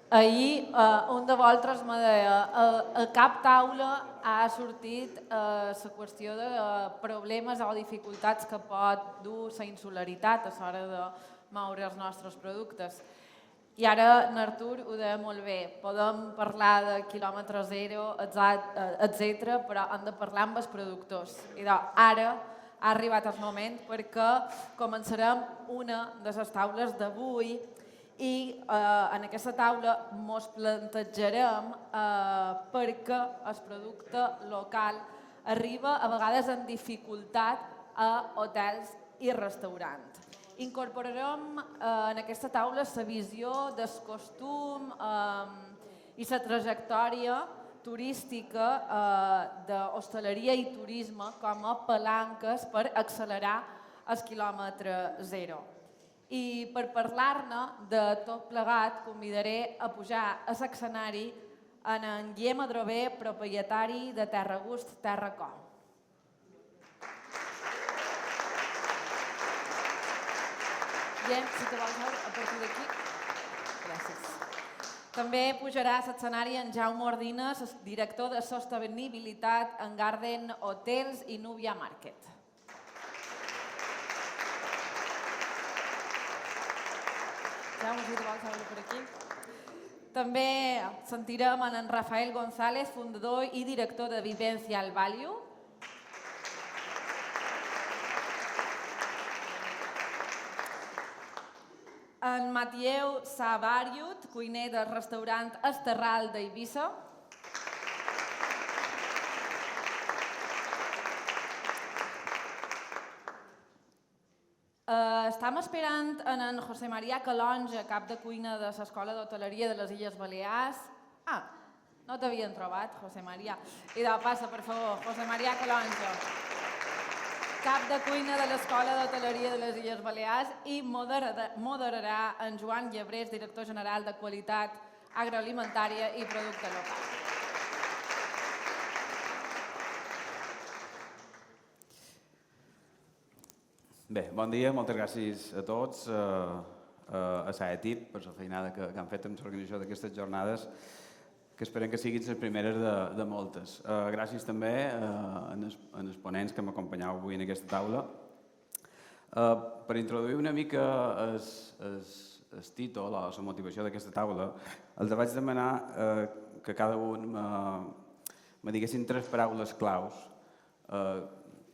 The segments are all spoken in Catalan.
Ahir un de vosaltres me deia a cap taula ha sortit la qüestió de problemes o dificultats que pot dur la insularitat a l'hora de moure els nostres productes. I ara n'Artur ho deia molt bé, podem parlar de quilòmetre zero, etc., però hem de parlar amb els productors. I ara ha arribat el moment perquè començarem una de les taules d'avui i en aquesta taula ens plantejarem perquè el producte local arriba a vegades en dificultat a hotels i restaurants. Incorporarem en aquesta taula la visió del costum i la trajectòria turística d'hostaleria i turisme com a palanques per accelerar el quilòmetre zero. I per parlar-ne de tot plegat convidaré a pujar a l'escenari en Guillem Adrover, propietari de Terra Gust, Terra Co. Guillem, si te vols veure a partir d'aquí. Gràcies. També pujarà a l'escenari en Jaume Ordines, director de Sostenibilitat en Garden Hotels i Núvia Market. Jaume, si te vols veure per aquí. També sentirem en Rafael González, fundador i director de Vivencial Value. En Mathieu Savariut, cuiner del restaurant Esterral d'Eivissa. Estem esperant en José María Calonge, cap de cuina de l'Escola d'Hoteleria de les Illes Balears. No t'havien trobat, José María. Passa, per favor, José María Calonge, cap de cuina de l'Escola d'Hoteleria de les Illes Balears, i moderarà en Joan Llebrés, director general de Qualitat Agroalimentària i Producte Local. Bé, bon dia, moltes gràcies a tots, a l'ETIP per la feinada que han fet amb l'organització d'aquestes jornades, que esperem que siguin les primeres de moltes. Gràcies també als ponents que m'acompanyeu avui en aquesta taula. Per introduir una mica el títol o la motivació d'aquesta taula, els vaig demanar que cada un me diguessin 3 paraules claus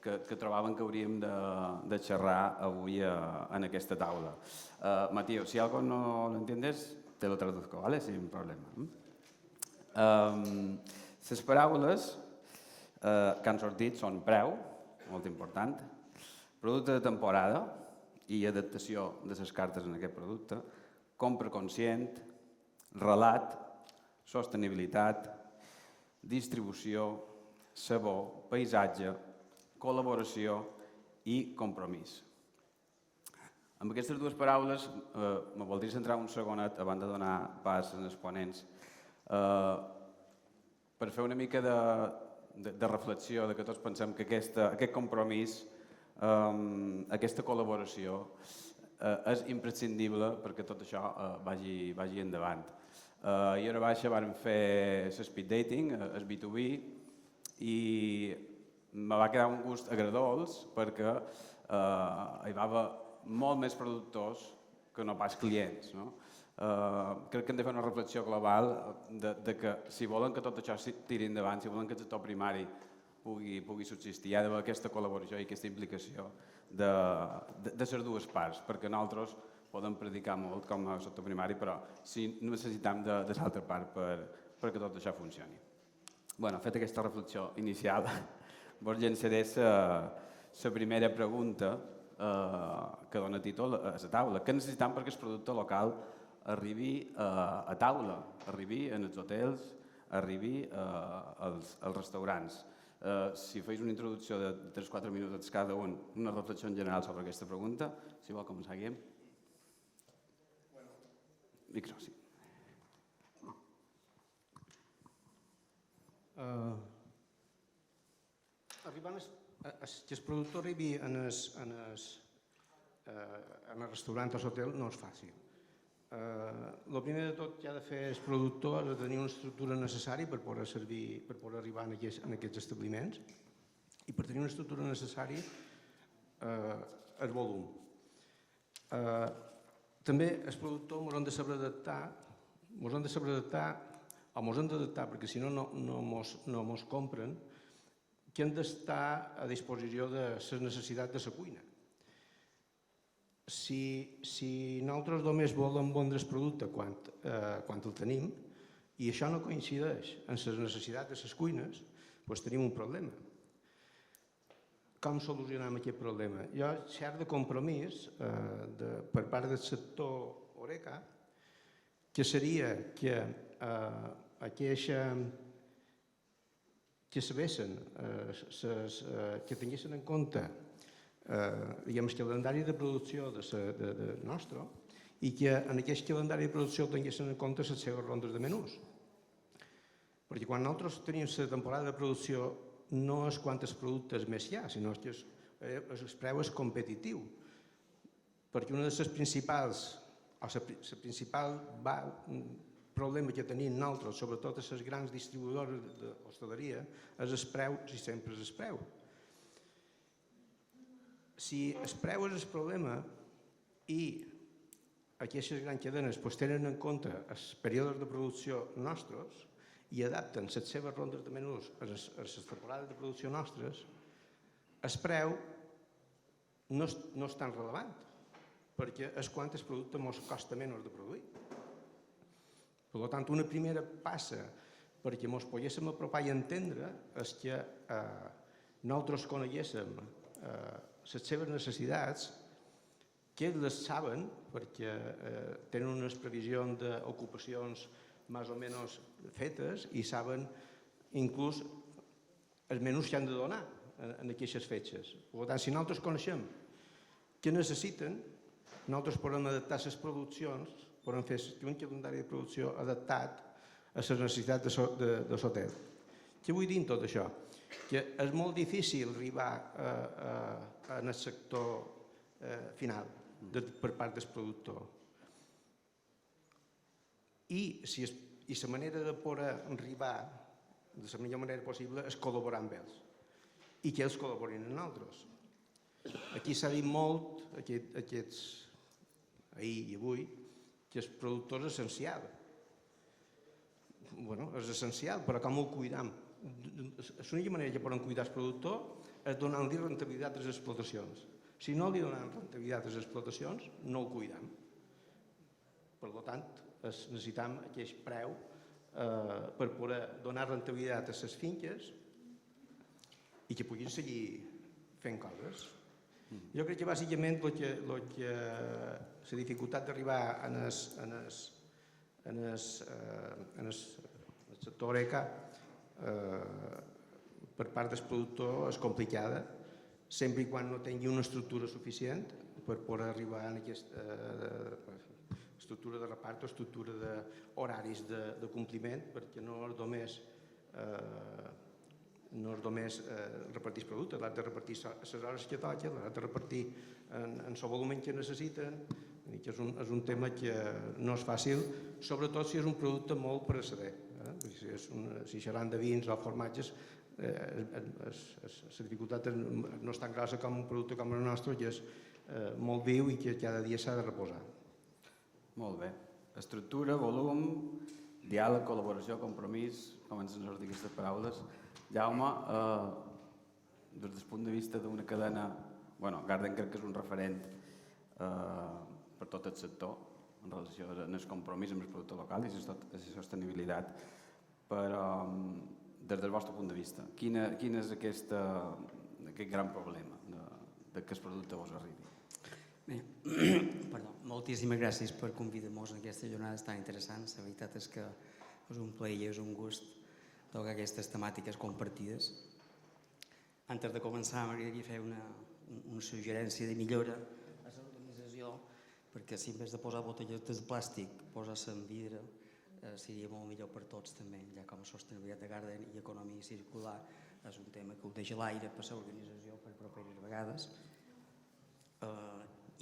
que trobaven que hauríem de xerrar avui en aquesta taula. Matías, si algo no lo entiendes, te lo traduzco, ¿vale? Sin problema. Les paraules que han sortit són preu, molt important, producte de temporada i adaptació de les cartes en aquest producte, compra conscient, relat, sostenibilitat, distribució, sabor, paisatge, col·laboració i compromís. Amb aquestes 2 paraules me voldria centrar un segonet abans de donar pas als ponents per fer una mica de reflexió, que tots pensem que aquest compromís, aquesta col·laboració és imprescindible perquè tot això vagi endavant. I ara baixa vam fer l'espeed dating, el B2B, i me va quedar un gust agradós perquè hi va haver molt més productors que no pas clients. Crec que hem de fer una reflexió global de que si volen que tot això tiri endavant, si volen que el sector primari pugui subsistir, hi ha d'haver aquesta col·laboració i aquesta implicació de les 2 parts, perquè nosaltres podem predicar molt com a sector primari, però sí necessitem de l'altra part perquè tot això funcioni. Fet aquesta reflexió inicial, vos llançaré la primera pregunta que dona títol a la taula. Què necessitem perquè el producte local arribi a taula, arribi en els hotels, arribi als restaurants? Si feis una introducció de 3-4 minuts cada un, una reflexió en general sobre aquesta pregunta, si vol començar, Guillem. Micro, sí. Que el productor arribi en el restaurant o l'hotel no és fàcil. El primer de tot que ha de fer el productor és tenir una estructura necessària per poder servir, per poder arribar en aquests establiments, i per tenir una estructura necessària el volum. També el productor ens hem de saber adaptar, perquè si no ens compren, que hem d'estar a disposició de les necessitats de la cuina. Si nosaltres només volem vendre el producte quan el tenim i això no coincideix amb les necessitats de les cuines, doncs tenim un problema. Com solucionem aquest problema? Hi ha cert compromís per part del sector Horeca, que seria que sabessin, que tinguessin en compte el calendari de producció nostre i que en aquest calendari de producció tinguessin en compte les seves rondes de menús. Perquè quan nosaltres tenim la temporada de producció no és quants productes més hi ha, sinó que el preu és competitiu. Perquè un dels principals problema que tenim nosaltres, sobretot a les grans distribuïdores d'hostaleria, és el preu, i sempre és el preu. Si el preu és el problema i aquestes grans cadenes tenen en compte els períodes de producció nostres i adapten les seves rondes de menús a les temporades de producció nostres, el preu no és tan relevant, perquè és quan el producte ens costa menys de produir. Per tant, una primera passa perquè ens poguéssim apropar i entendre és que nosaltres coneguéssim les seves necessitats, que ells les saben perquè tenen unes previsions d'ocupacions més o menys fetes i saben inclús els menús que han de donar en aquestes fetges. Per tant, si nosaltres coneixem què necessiten, nosaltres podem adaptar les produccions, podem fer un calendari de producció adaptat a les necessitats de l'hotel. Què vull dir amb tot això? Que és molt difícil arribar en el sector final per part del productor. I la manera de poder arribar de la millor manera possible és col·laborar amb ells i que ells col·laborin amb nosaltres. Aquí s'ha dit molt, ahir i avui, que el productor és essencial. És essencial, però com ho cuidam? L'única manera que podem cuidar el productor és donant-li rentabilitat a les explotacions. Si no li donem rentabilitat a les explotacions, no el cuidam. Per tant, necessitem aquest preu per poder donar rentabilitat a les finques i que puguin seguir fent coses. Jo crec que bàsicament la dificultat d'arribar en el sector Horeca per part del productor és complicada, sempre que no tingui una estructura suficient per poder arribar a aquesta estructura de repart o estructura d'horaris de compliment, perquè no és només repartir el producte, l'has de repartir les hores que toquen, l'has de repartir en el volum que necessiten, que és un tema que no és fàcil, sobretot si és un producte molt precedent. Si xerran de vins o formatges, la dificultat no és tan grossa com un producte com el nostre, que és molt viu i que cada dia s'ha de reposar. Molt bé. Estructura, volum, diàleg, col·laboració, compromís, comencen a sortir aquestes paraules. Jaume, des del punt de vista d'una cadena, Garden crec que és un referent per tot el sector en relació amb el compromís amb el producte local i la sostenibilitat. Però, des del vostre punt de vista, quin és aquest gran problema de que el producte vos arribi? Moltíssimes gràcies per convidar-nos a aquestes jornades tan interessants. La veritat és que és un plaer i és un gust tocar aquestes temàtiques compartides. Antes de començar, m'agradaria fer una suggerència de millora a l'organització, perquè si en vez de posar botelletes de plàstic posar-se en vidre, seria molt millor per tots també, ja com a sostenibilitat de Garden i economia circular és un tema que ho deixa a l'aire per l'organització per properes vegades.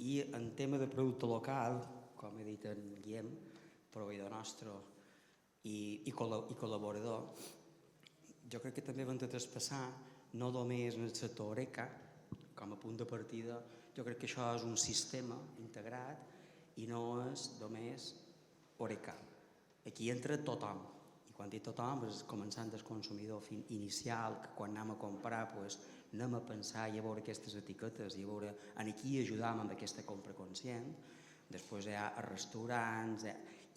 I en tema de producte local, com he dit en Guillem, proveïdor nostre i col·laborador, jo crec que també hem de traspassar no només en el sector Oreca, com a punt de partida, jo crec que això és un sistema integrat i no és només Oreca. Aquí entra tothom, i quan dic tothom és començant del consumidor inicial, que quan anem a comprar anem a pensar i a veure aquestes etiquetes i a veure en qui ajudam amb aquesta compra conscient. Després hi ha els restaurants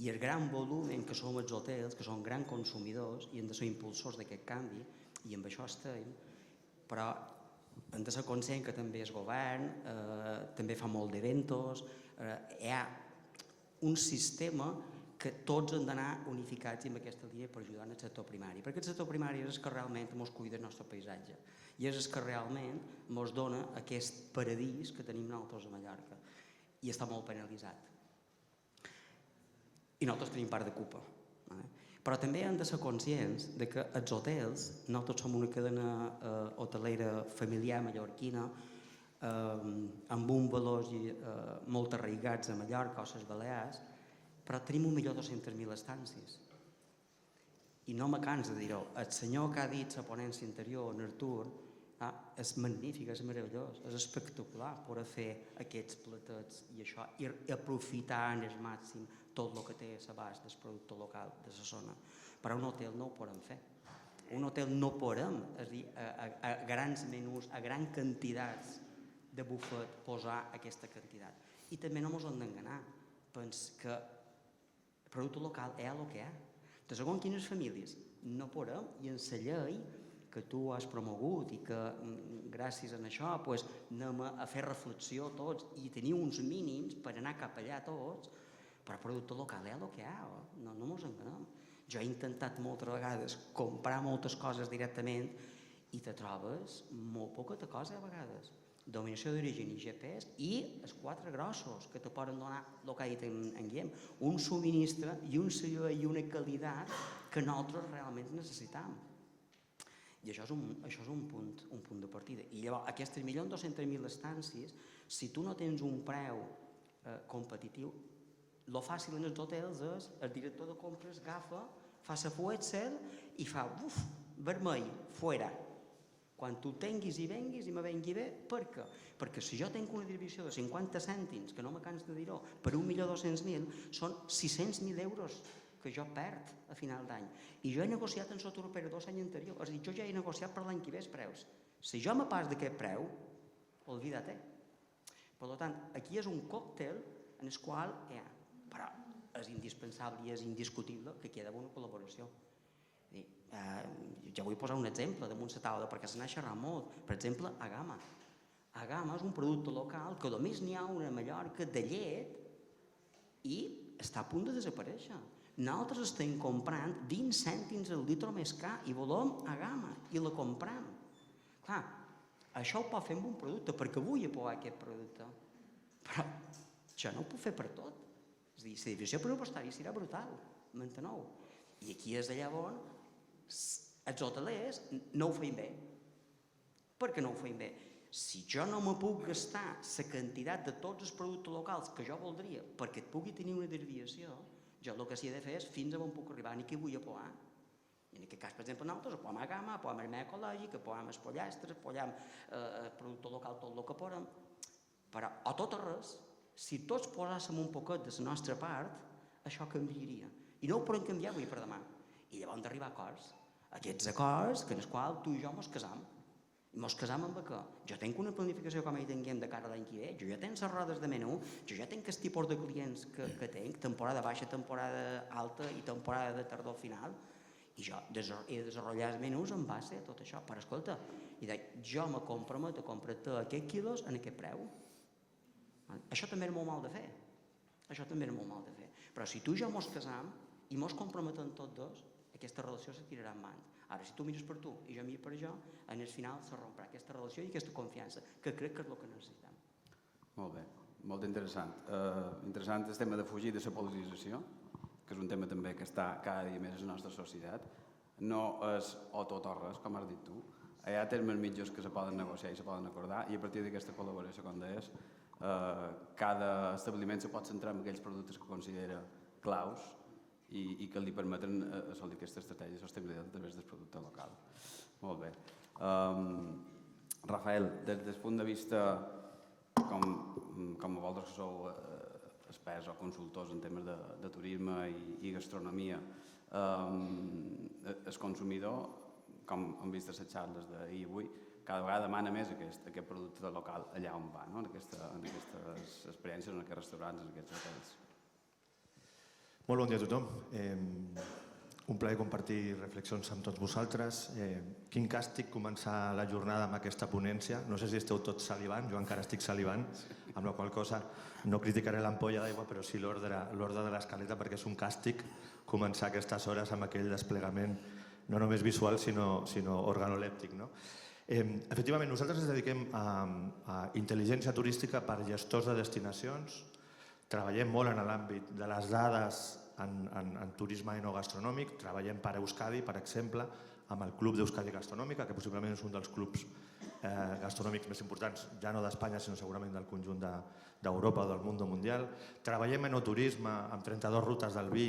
i el gran volum en què som els hotels, que són grans consumidors i hem de ser impulsors d'aquest canvi, i amb això estem, però hem de ser conscients que també el govern també fa molt d'eventos, hi ha un sistema que tots han d'anar unificats en aquesta línia per ajudar en el sector primari, perquè el sector primari és el que realment ens cuida el nostre paisatge i és el que realment ens dona aquest paradís que tenim nosaltres a Mallorca i està molt penalitzat. I nosaltres tenim part de culpa. Però també hem de ser conscients de que els hotels, nosaltres som una cadena hotelera familiar mallorquina amb un valors molt arraigats a Mallorca o a les Balears, però tenim 1.200.000 estàncies. I no me canso de dir-ho. El senyor que ha dit la ponència anterior, en Artur, és magnífic, és meravellós, és espectacular poder fer aquests platets i això, i aprofitar en el màxim tot el que té a l'abast del producte local de la zona. Però un hotel no ho podem fer. Un hotel no podem, és a dir, a grans menús, a grans quantitats de bufet, posar aquesta quantitat. I també no ens hem d'enganar. Pens que el producte local és el que hi ha. De segons quines famílies no podem, i en la llei que tu has promogut i que gràcies a això anem a fer reflexió tots i tenir uns mínims per anar cap allà tots, però el producte local és el que hi ha, no ens enganem. Jo he intentat moltes vegades comprar moltes coses directament i te trobes molt poca cosa a vegades. Dominació d'origen i GPS i els 4 grossos que te poden donar el que ha dit en Guillem, un subministre i un servei i una qualitat que nosaltres realment necessitam. I això és un punt de partida. I llavors, aquestes 1.200.000 estàncies, si tu no tens un preu competitiu, el fàcil en els hotels és el director de compres agafa, fa la fuetzel i fa vermell, fora. Quan tu tinguis i venguis i me vengui bé, per què? Perquè si jo tinc una distribució de 50 cèntims, que no me canso de dir-ho, per 1.200.000, són 600.000 euros que jo perd a final d'any. I jo he negociat en sota operadors l'any anterior. És a dir, jo ja he negociat per l'any que ve els preus. Si jo me pas d'aquest preu, olvida-te. Per tant, aquí és un còctel en el qual hi ha. Però és indispensable i és indiscutible que queda una col·laboració. Ja vull posar un exemple damunt la taula perquè se n'ha xerrat molt. Per exemple, Agama. Agama és un producte local que només n'hi ha una a Mallorca de llet i està a punt de desaparèixer. Nosaltres estem comprant 20 cèntims el litre més car i volem Agama i la compram. Clar, això ho pot fer amb un producte perquè vull apoyar aquest producte. Però això no ho puc fer per tot. És a dir, la divisió pressupostària serà brutal, m'enteneu? I aquí és allà on els hotelers no ho feien bé. Per què no ho feien bé? Si jo no me puc gastar la quantitat de tots els productes locals que jo voldria perquè et pugui tenir una desviació, jo el que s'hi ha de fer és fins a on puc arribar i què vull apoyar. I en aquest cas, per exemple, nosaltres apoyam a Gama, apoyam a Armea Ecològic, apoyam els pollastres, apoyam el producte local tot el que podem. Però, a tot o res, si tots posàssim un poquet de la nostra part, això canviaria. I no ho podem canviar avui per demà. I llavors hem d'arribar a acords. Aquests acords en els quals tu i jo mos casam. I mos casam amb què? Jo tinc una planificació com hi tinguem de cara a l'any que ve, jo ja tinc les rodes de menú, jo ja tinc els tipus de clients que tinc, temporada baixa, temporada alta i temporada de tardor final, i jo he de desenvolupar els menús en base a tot això. Però escolta, jo me comprometo a comprar-te aquests quilos en aquest preu. Això també és molt mal de fer. Això també és molt mal de fer. Però si tu i jo mos casam i mos comprometem tots dos, aquesta relació se tirarà en mans. Ara, si tu mires per tu i jo miro per jo, en el final se romprà aquesta relació i aquesta confiança, que crec que és el que necessitem. Molt bé, molt interessant. Interessant el tema de fugir de la polarització, que és un tema també que està cada dia més a la nostra societat. No és o tot o res, com has dit tu. Hi ha termes mitjos que se poden negociar i se poden acordar i a partir d'aquesta col·laboració, com deies, cada establiment se pot centrar en aquells productes que considera claus i que li permeten assolir aquesta estratègia de sostenibilitat a través del producte local. Molt bé. Rafael, des del punt de vista, com vosaltres que sou experts o consultors en temes de turisme i gastronomia, el consumidor, com hem vist a les xarles d'ahir i avui, cada vegada demana més aquest producte local allà on va, en aquestes experiències, en aquests restaurants, en aquests hotels. Molt bon dia a tothom. Un plaer compartir reflexions amb tots vosaltres. Quin càstig començar la jornada amb aquesta ponència. No sé si esteu tots salivant, jo encara estic salivant, amb la qual cosa no criticaré l'ampolla d'aigua, però sí l'ordre de l'escaleta, perquè és un càstig començar aquestes hores amb aquell desplegament no només visual, sinó organolèptic. Efectivament, nosaltres ens dediquem a intel·ligència turística per gestors de destinacions. Treballem molt en l'àmbit de les dades en turisme enogastronòmic. Treballem per Euskadi, per exemple, amb el Club d'Euskadi Gastronòmica, que possiblement és un dels clubs gastronòmics més importants, ja no d'Espanya, sinó segurament del conjunt d'Europa o del món mundial. Treballem enoturisme amb 32 rutes del vi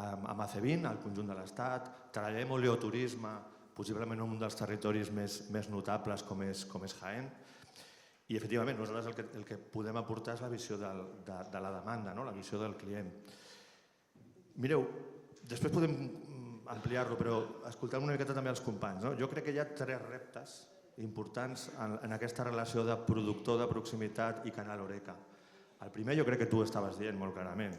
amb ACE20, al conjunt de l'Estat. Treballem oleoturisme, possiblement en un dels territoris més notables com és Jaén. I, efectivament, nosaltres el que podem aportar és la visió de la demanda, la visió del client. Mireu, després podem ampliar-lo, però escoltant una miqueta també els companys. Jo crec que hi ha 3 reptes importants en aquesta relació de productor de proximitat i canal Horeca. El primer jo crec que tu estaves dient molt clarament.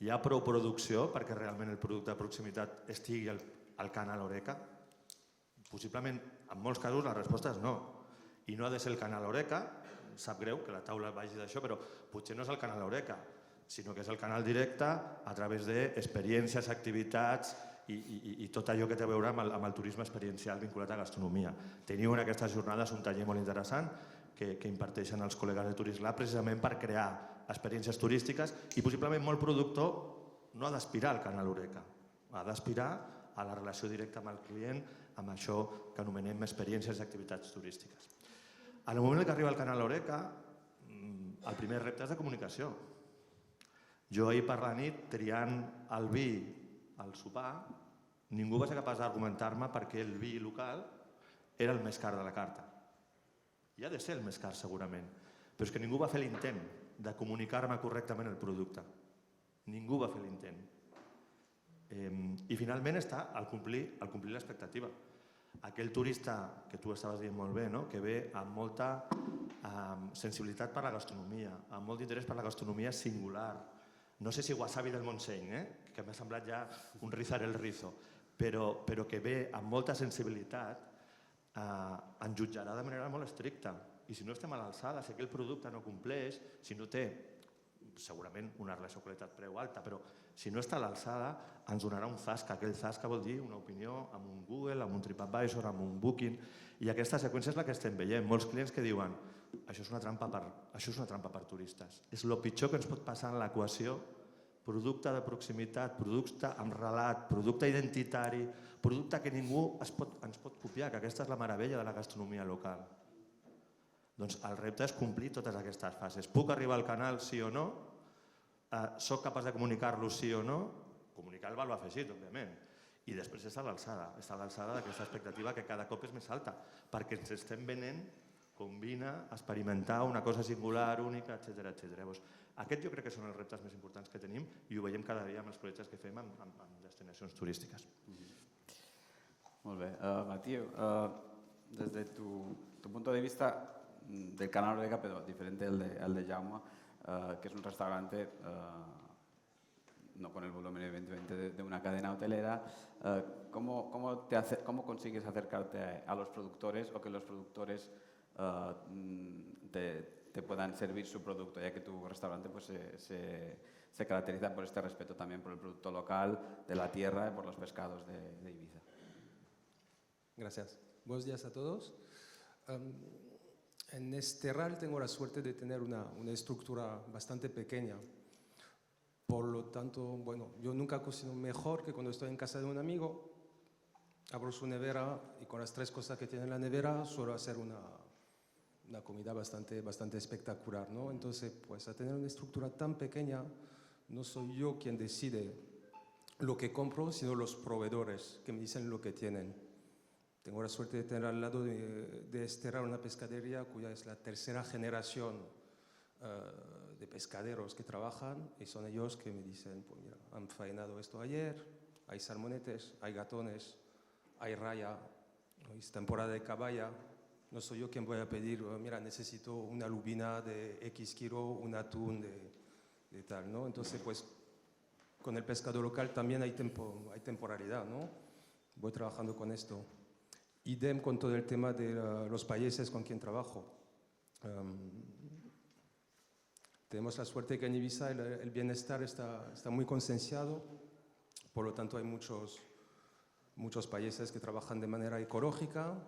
Hi ha prou producció perquè realment el producte de proximitat estigui al canal Horeca? Possiblement, en molts casos, la resposta és no. I no ha de ser el canal Horeca, sap greu que la taula vagi d'això, però potser no és el canal Horeca, sinó que és el canal directe a través d'experiències, activitats i tot allò que té a veure amb el turisme experiencial vinculat a gastronomia. Teniu en aquestes jornades un taller molt interessant que imparteixen els col·legues de Turistlab precisament per crear experiències turístiques i possiblement molt productor no ha d'aspirar al canal Horeca, ha d'aspirar a la relació directa amb el client, amb això que anomenem experiències i activitats turístiques. En el moment que arriba el canal Horeca, el primer repte és de comunicació. Jo ahir per la nit, triant el vi al sopar, ningú va ser capaç d'argumentar-me perquè el vi local era el més car de la carta. I ha de ser el més car segurament, però és que ningú va fer l'intent de comunicar-me correctament el producte. Ningú va fer l'intent. I finalment està al complir l'expectativa. Aquell turista, que tu estaves dient molt bé, que ve amb molta sensibilitat per la gastronomia, amb molt d'interès per la gastronomia singular. No sé si wasabi del Montseny, que m'ha semblat ja un rizar el rizo, però que ve amb molta sensibilitat, ens jutjarà de manera molt estricta. I si no estem a l'alçada, si aquell producte no compleix, si no té segurament una relació qualitat-preu alta, però si no està a l'alçada ens donarà un zasca. Aquell zasca vol dir una opinió amb un Google, amb un TripAdvisor, amb un Booking, i aquesta seqüència és la que estem veient. Molts clients que diuen això és una trampa per turistes. És el pitjor que ens pot passar en l'equació. Producte de proximitat, producte amb relat, producte identitari, producte que ningú ens pot copiar, que aquesta és la meravella de la gastronomia local. Doncs el repte és complir totes aquestes fases. Puc arribar al canal sí o no? Soc capaç de comunicar-lo sí o no? Comunicar el valor afegit, òbviament. I després està a l'alçada d'aquesta expectativa que cada cop és més alta, perquè ens estem venent combina, experimentar una cosa singular, única, etc. Aquests jo crec que són els reptes més importants que tenim i ho veiem cada dia amb els projectes que fem amb destinacions turístiques. Molt bé. Matías, desde tu punto de vista del canal Horeca, pero diferente al de Jaume, que es un restaurante no con el volumen evidentemente de una cadena hotelera, ¿cómo consigues acercarte a los productores o que los productores te puedan servir su producto, ya que tu restaurante pues, se caracteriza por este respeto también por el producto local, de la tierra y por los pescados de Ibiza? Gracias. Buenos días a todos. En este RAL tengo la suerte de tener una estructura bastante pequeña. Por lo tanto, bueno, yo nunca cocino mejor que cuando estoy en casa de un amigo, abro su nevera y con las 3 cosas que tiene en la nevera suelo hacer una comida bastante espectacular, ¿no? Entonces, pues a tener una estructura tan pequeña, no soy yo quien decide lo que compro, sino los proveedores que me dicen lo que tienen. Tengo la suerte de tener al lado de Estera una pescadería cuya es la tercera generación de pescaderos que trabajan, y son ellos que me dicen, pues mira, han faenado esto ayer, hay salmonetes, hay gatones, hay raya, ¿no? Es temporada de caballa. No soy yo quien voy a pedir, mira, necesito una lubina de X kilo, un atún de tal, ¿no? Entonces, pues, con el pescado local también hay temporalidad, ¿no? Voy trabajando con esto. Idem con todo el tema de los países con quien trabajo. Tenemos la suerte que en Ibiza el bienestar está muy concienciado, por lo tanto hay muchos países que trabajan de manera ecológica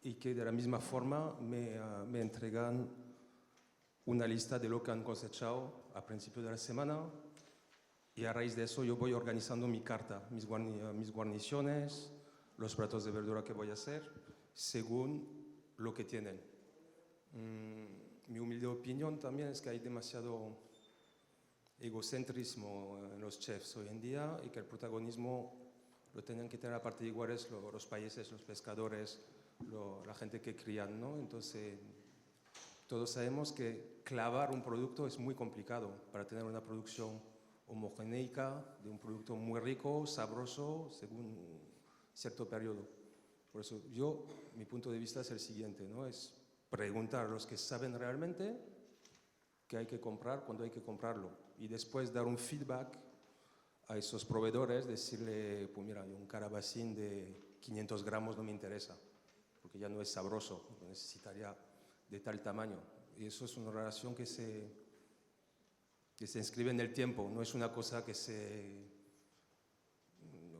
y que de la misma forma me entregan una lista de lo que han cosechado a principio de la semana, y a raíz de eso yo voy organizando mi carta, mis guarniciones, los platos de verdura que voy a hacer, según lo que tienen. Mi humilde opinión también es que hay demasiado egocentrismo en los chefs hoy en día, y que el protagonismo lo tienen que tener a partir de iguales los países, los pescadores, la gente que crían, ¿no? Entonces, todos sabemos que clavar un producto es muy complicado para tener una producción homogéneica de un producto muy rico, sabroso, según cierto periodo. Por eso mi punto de vista es el siguiente, ¿no? Es preguntar a los que saben realmente qué hay que comprar, cuándo hay que comprarlo, y después dar un feedback a esos proveedores, decirle, pues mira, un calabacín de 500 gramos no me interesa, porque ya no es sabroso, lo necesitaría de tal tamaño. Y eso es una relación que se inscribe en el tiempo, no es una cosa que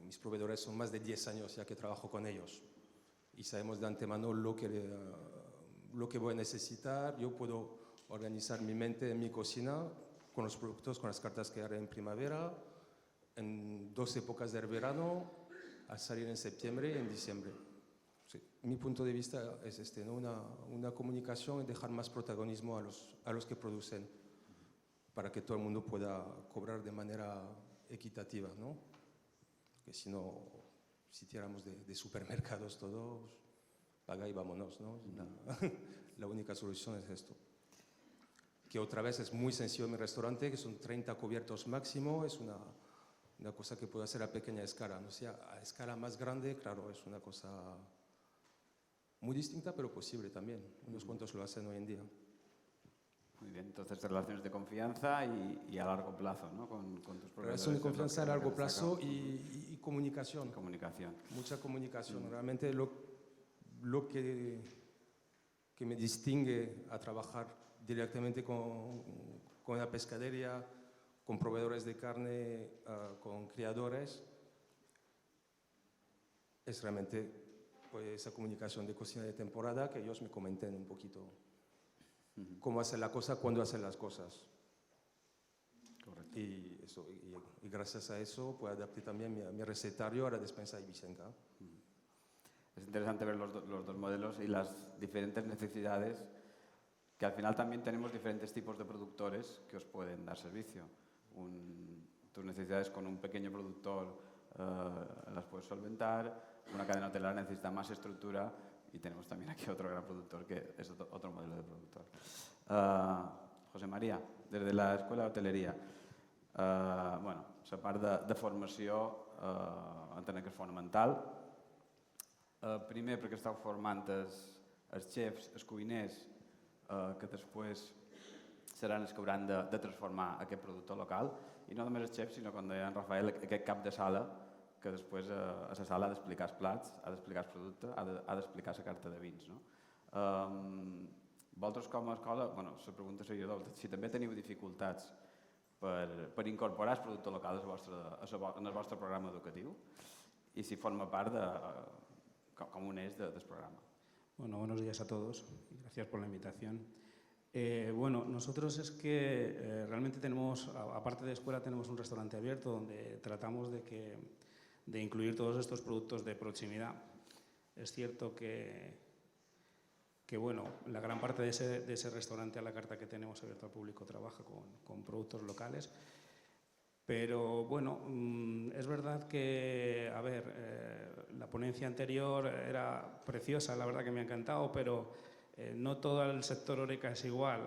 mis proveedores son más de 10 años ya que trabajo con ellos, y sabemos de antemano lo que voy a necesitar. Yo puedo organizar mi mente en mi cocina con los productos, con las cartas que haré en primavera, en 2 épocas del verano, al salir en septiembre y en diciembre. Sí, mi punto de vista es este, ¿no? Una comunicación y dejar más protagonismo a los que producen, para que todo el mundo pueda cobrar de manera equitativa, ¿no? Que si no, si tiramos de supermercados todos, paga y vámonos, ¿no? La única solución es esto. Que otra vez es muy sencillo en mi restaurante, que son 30 cubiertos máximo, es una cosa que puedo hacer a pequeña escala. No sea, a escala más grande, claro, es una cosa muy distinta, pero posible también. Unos cuantos lo hacen hoy en día. Muy bien, entonces relaciones de confianza y a largo plazo, ¿no? Con tus proveedores. Relación de confianza a largo plazo y comunicación. Comunicación. Mucha comunicación. Realmente lo que me distingue a trabajar directamente con la pescadería, con proveedores de carne, con criadores, es realmente pues, esa comunicación de cocina de temporada, que ellos me comenten un poquito cómo hacer la cosa, cuándo hacer las cosas. Correcto. Y gracias a eso pues adapté también mi recetario a la despensa ibicenca. Es interesante ver los dos modelos y las diferentes necesidades, que al final también tenemos diferentes tipos de productores que os pueden dar servicio. Tus necesidades con un pequeño productor las puedes solventar, una cadena hotelera necesita más estructura, y tenemos también aquí otro gran productor que es otro modelo de productor. José María, des de l'Escola d'Hoteleria, bueno, la part de formació entenem que és fonamental. Primer perquè esteu formant els xefs, els cuiners, que després seran els que hauran de transformar aquest producte local, i no només els xefs, sinó, com deia en Rafael, aquest cap de sala, que després a la sala ha d'explicar els plats, ha d'explicar el producte, ha d'explicar la carta de vins. No? Vosaltres com a escola, bueno, la pregunta seria doble, si també teniu dificultats per incorporar el producte local en el vostre programa educatiu, i si forma part com un eix del programa. Bueno, buenos días a todos y gracias por la invitación. Bueno, nosotros es que realmente tenemos, aparte de escuela, tenemos un restaurante abierto donde tratamos de incluir todos estos productos de proximidad. Es cierto que bueno, la gran parte de ese restaurante a la carta que tenemos abierto al público trabaja con productos locales. Pero bueno, es verdad que, a ver, la ponencia anterior era preciosa, la verdad que me ha encantado, pero no todo el sector Horeca es igual.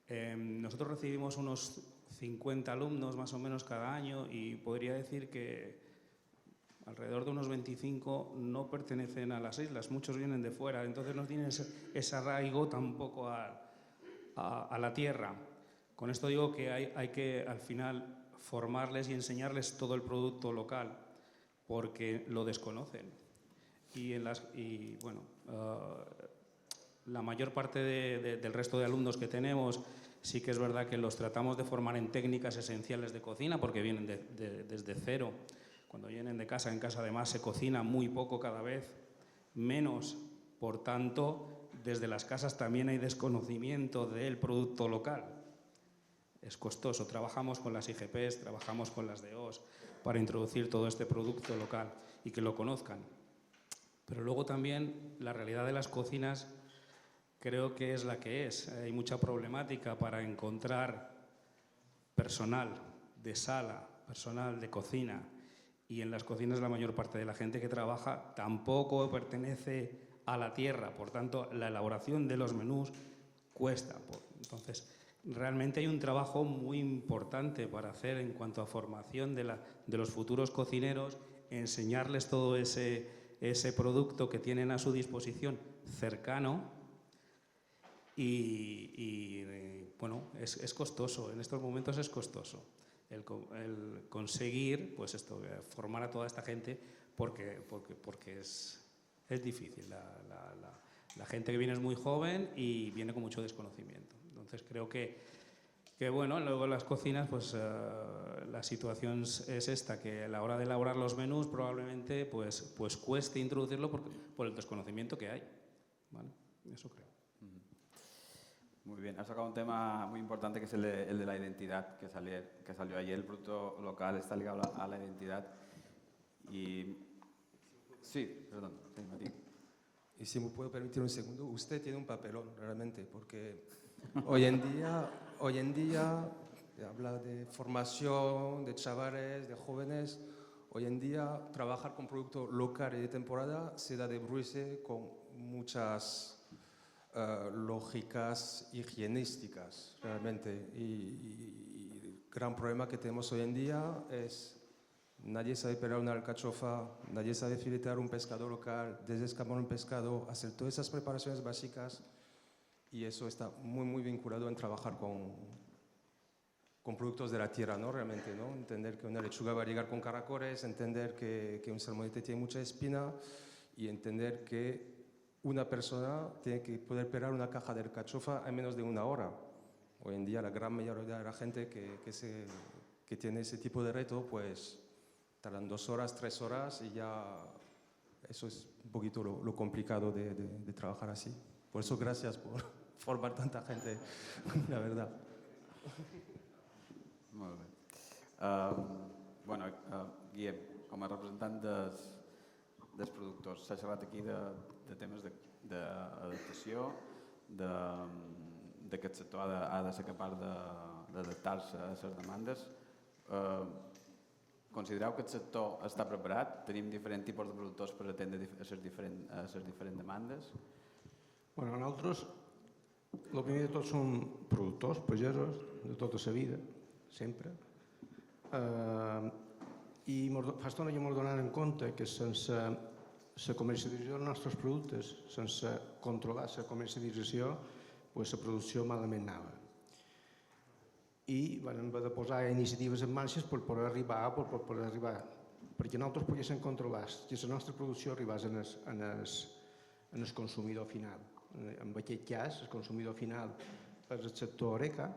Nosotros recibimos unos 50 alumnos más o menos cada año y podría decir que alrededor de unos 25 no pertenecen a las islas, muchos vienen de fuera, entonces no tienen ese arraigo tampoco a la tierra. Con esto digo que hay que al final formarles y enseñarles todo el producto local porque lo desconocen. La mayor parte del resto de alumnos que tenemos sí que es verdad que los tratamos de formar en técnicas esenciales de cocina porque vienen desde cero. Cuando vienen de casa, en casa además se cocina muy poco cada vez, menos. Por tanto, desde las casas también hay desconocimiento del producto local. Es costoso. Trabajamos con las IGPs, trabajamos con las DOs para introducir todo este producto local y que lo conozcan. Pero luego también la realidad de las cocinas creo que es la que es. Hay mucha problemática para encontrar personal de sala, personal de cocina. Y en las cocinas la mayor parte de la gente que trabaja tampoco pertenece a la tierra. Por tanto, la elaboración de los menús cuesta. Entonces, realmente hay un trabajo muy importante para hacer en cuanto a formación de los futuros cocineros, enseñarles todo ese producto que tienen a su disposición cercano bueno, es costoso, en estos momentos es costoso el conseguir pues esto, formar a toda esta gente porque es difícil. La gente que viene es muy joven y viene con mucho desconocimiento. Entonces creo que bueno, luego en las cocinas pues la situación es esta, que a la hora de elaborar los menús probablemente pues cueste introducirlo por el desconocimiento que hay. ¿Vale? Eso creo. Muy bien, has tocado un tema muy importante que es el de la identidad que salió ayer. El producto local está ligado a la identidad. Y sí, perdón, sí, Matías. Y si me puedo permitir un segundo, usted tiene un papelón realmente, porque hoy en día habla de formación, de chavales, de jóvenes. Hoy en día trabajar con producto local y de temporada se da de bruce con muchas lógicas higienísticas realmente. Y el gran problema que tenemos hoy en día es nadie sabe pelar una alcachofa, nadie sabe filetear un pescado local, desescamar un pescado, hacer todas esas preparaciones básicas, y eso está muy, muy vinculado en trabajar con productos de la tierra, ¿no? Realmente, ¿no? Entender que una lechuga va a llegar con caracoles, entender que un salmonete tiene mucha espina y entender que una persona tiene que poder pelar una caja de alcachofa en menos de una hora. Hoy en día la gran mayoría de la gente que tiene ese tipo de reto, pues tardan 2 horas, 3 horas y ya eso es un poquito lo complicado de trabajar así. Por eso gracias por formar tanta gente, la verdad. Molt bé. Guillem, com a representant dels productors, s'ha xerrat aquí de temes d'adaptació, que el sector ha de ser capaç d'adaptar-se a les demandes. Considereu que el sector està preparat? Tenim diferents tipus de productors per atendre a les diferents demandes? Bueno, nosaltres, el primer de tot som productors, pagesos, de tota la vida, sempre. I fa estona ja ens donem en compte que sense la comercialització dels nostres productes, sense controlar la comercialització, la producció malament anava. I vam haver de posar iniciatives en marxa per poder arribar, perquè nosaltres poguéssim controlar que la nostra producció arribés en el consumidor final. En aquest cas, el consumidor final és el sector Horeca.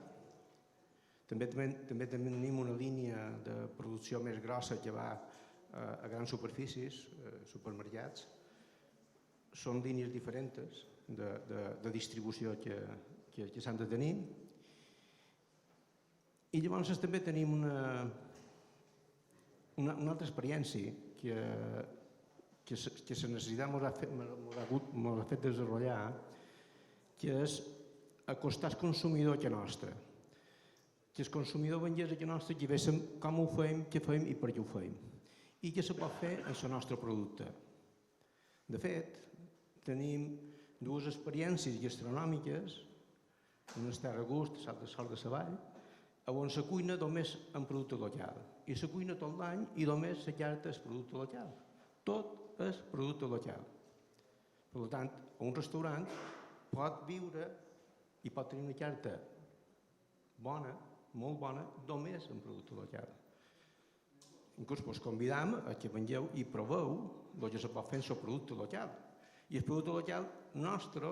També tenim una línia de producció més grossa que va a grans superfícies, supermercats. Són línies diferents de distribució que s'han de tenir. I llavors també tenim una altra experiència, que que la necessitat ens ha fet desenvolupar, que és acostar el consumidor a casa nostra. Que el consumidor vengués a casa nostra, que veiéssim com ho fem, què fem i per què ho fem. I què se pot fer amb el nostre producte. De fet, tenim dues experiències gastronòmiques, una és Terra Gust, l'altra és Sort de Savall, on la cuina només amb producte local. I la cuina tot l'any i només la carta és producte local. Tot és producte local. Per tant, un restaurant pot viure i pot tenir una carta bona, molt bona, només amb producte local. Inclús us convidam a que vengeu i proveu el que se pot fer amb el producte local. I el producte local nostre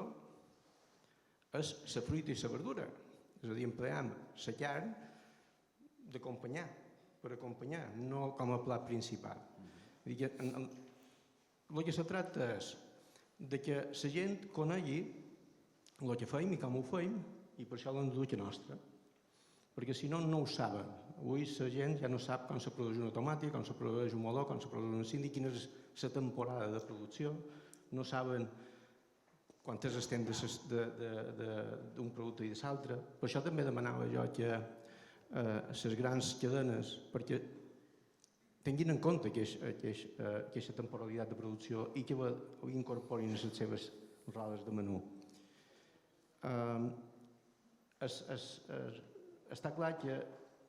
és la fruita i la verdura. És a dir, empleam la carn d'acompanyar, per acompanyar, no com a plat principal. El que se tracta és que la gent conegui el que fem i com ho fem i per això l'hem de dur a casa nostra. Perquè si no, no ho saben. Avui la gent ja no sap com se produeix una tomàtica, com se produeix un meló, com se produeix una cindi, quina és la temporada de producció, no saben quantes estem d'un producte i de l'altre. Per això també demanava jo que les grans cadenes, perquè tinguin en compte aquesta temporalitat de producció i que ho incorporin a les seves rodes de menú. Està clar que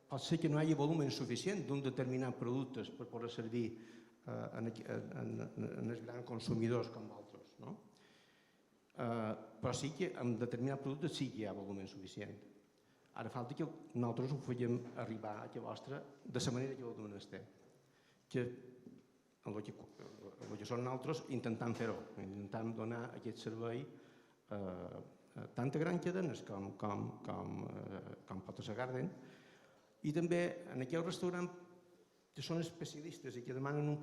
pot ser que no hi hagi volum suficient d'un determinat producte per poder servir en els grans consumidors com altres. Però sí que en determinats productes sí que hi ha volum suficient. Ara falta que nosaltres ho fèiem arribar a casa vostra de la manera que ho menester. Que el que són nosaltres intentant fer-ho, intentant donar aquest servei tant a grans cadenes com pot ser Garden, i també en aquells restaurants que són especialistes i que demanen un